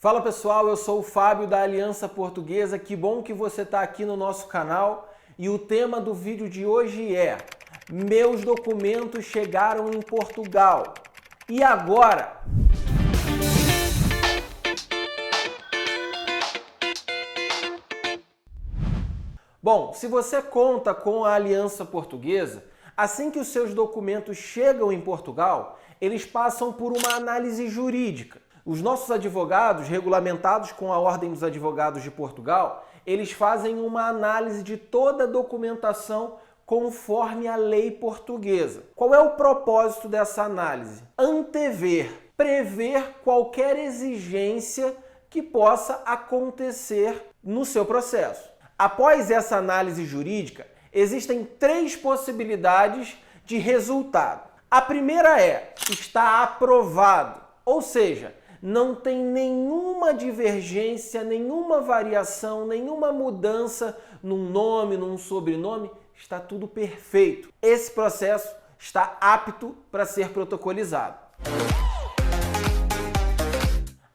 Fala pessoal, eu sou o Fábio da Aliança Portuguesa, que bom que você está aqui no nosso canal e o tema do vídeo de hoje é: meus documentos chegaram em Portugal. E agora? Bom, se você conta com a Aliança Portuguesa, assim que os seus documentos chegam em Portugal, eles passam por uma análise jurídica. Os nossos advogados, regulamentados com a Ordem dos Advogados de Portugal, eles fazem uma análise de toda a documentação conforme a lei portuguesa. Qual é o propósito dessa análise? Antever, prever qualquer exigência que possa acontecer no seu processo. Após essa análise jurídica, existem três possibilidades de resultado. A primeira é: está aprovado, ou seja, não tem nenhuma divergência, nenhuma variação, nenhuma mudança num nome, num sobrenome, está tudo perfeito. Esse processo está apto para ser protocolizado.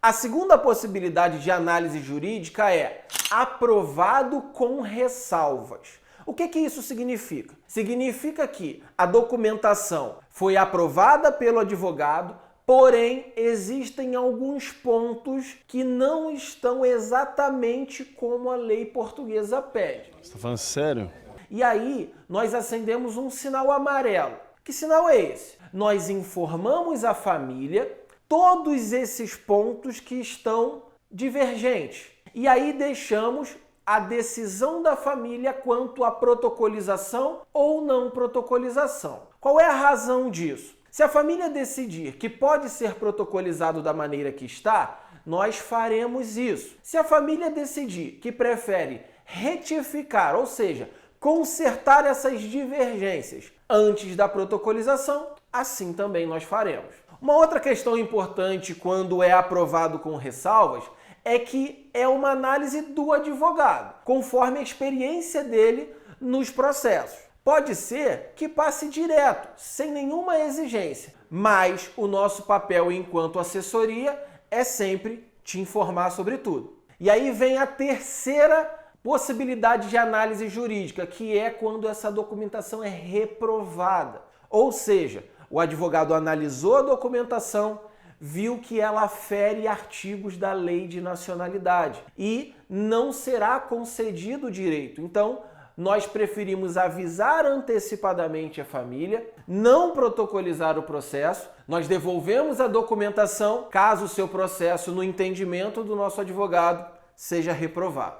A segunda possibilidade de análise jurídica é aprovado com ressalvas. O que isso significa? Significa que a documentação foi aprovada pelo advogado, porém existem alguns pontos que não estão exatamente como a lei portuguesa pede. Você está falando sério? E aí nós acendemos um sinal amarelo. Que sinal é esse? Nós informamos a família todos esses pontos que estão divergentes. E aí deixamos a decisão da família quanto à protocolização ou não protocolização. Qual é a razão disso? Se a família decidir que pode ser protocolizado da maneira que está, nós faremos isso. Se a família decidir que prefere retificar, ou seja, consertar essas divergências antes da protocolização, assim também nós faremos. Uma outra questão importante quando é aprovado com ressalvas é que é uma análise do advogado, conforme a experiência dele nos processos. Pode ser que passe direto, sem nenhuma exigência, mas o nosso papel enquanto assessoria é sempre te informar sobre tudo. E aí vem a terceira possibilidade de análise jurídica, que é quando essa documentação é reprovada. Ou seja, o advogado analisou a documentação, viu que ela fere artigos da Lei de Nacionalidade e não será concedido o direito. Então, nós preferimos avisar antecipadamente a família, não protocolizar o processo, nós devolvemos a documentação caso o seu processo, no entendimento do nosso advogado, seja reprovado.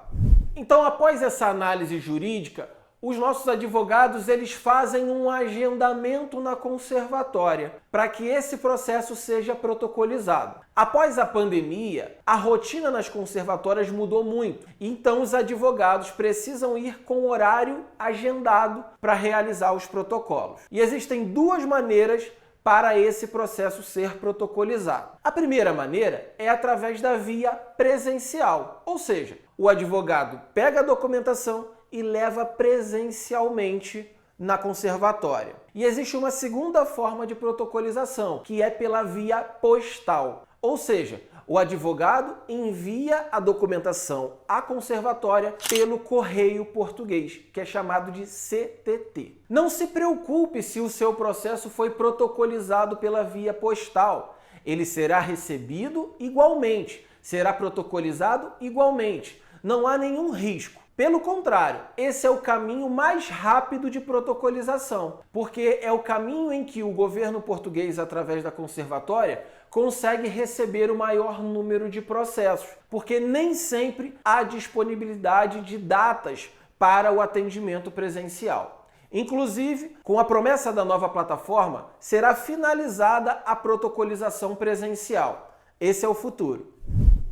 Então, após essa análise jurídica, os nossos advogados eles fazem um agendamento na conservatória para que esse processo seja protocolizado. Após a pandemia, a rotina nas conservatórias mudou muito, então os advogados precisam ir com horário agendado para realizar os protocolos. E existem duas maneiras para esse processo ser protocolizado. A primeira maneira é através da via presencial, ou seja, o advogado pega a documentação e leva presencialmente na conservatória. E existe uma segunda forma de protocolização, que é pela via postal. Ou seja, o advogado envia a documentação à conservatória pelo correio português, que é chamado de CTT. Não se preocupe se o seu processo foi protocolizado pela via postal. Ele será recebido igualmente, será protocolizado igualmente. Não há nenhum risco. Pelo contrário, esse é o caminho mais rápido de protocolização, porque é o caminho em que o governo português, através da conservatória, consegue receber o maior número de processos, porque nem sempre há disponibilidade de datas para o atendimento presencial. Inclusive, com a promessa da nova plataforma, será finalizada a protocolização presencial. Esse é o futuro.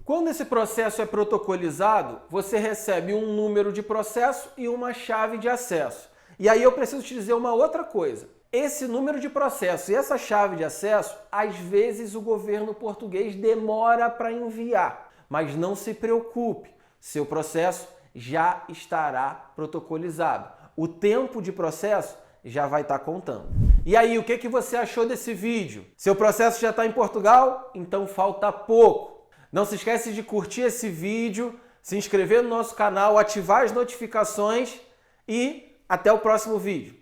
Quando esse processo é protocolizado, você recebe um número de processo e uma chave de acesso. E aí eu preciso te dizer uma outra coisa. Esse número de processo e essa chave de acesso, às vezes o governo português demora para enviar. Mas não se preocupe, seu processo já estará protocolizado. O tempo de processo já vai estar contando. E aí, o que você achou desse vídeo? Seu processo já está em Portugal? Então falta pouco. Não se esquece de curtir esse vídeo, se inscrever no nosso canal, ativar as notificações e até o próximo vídeo.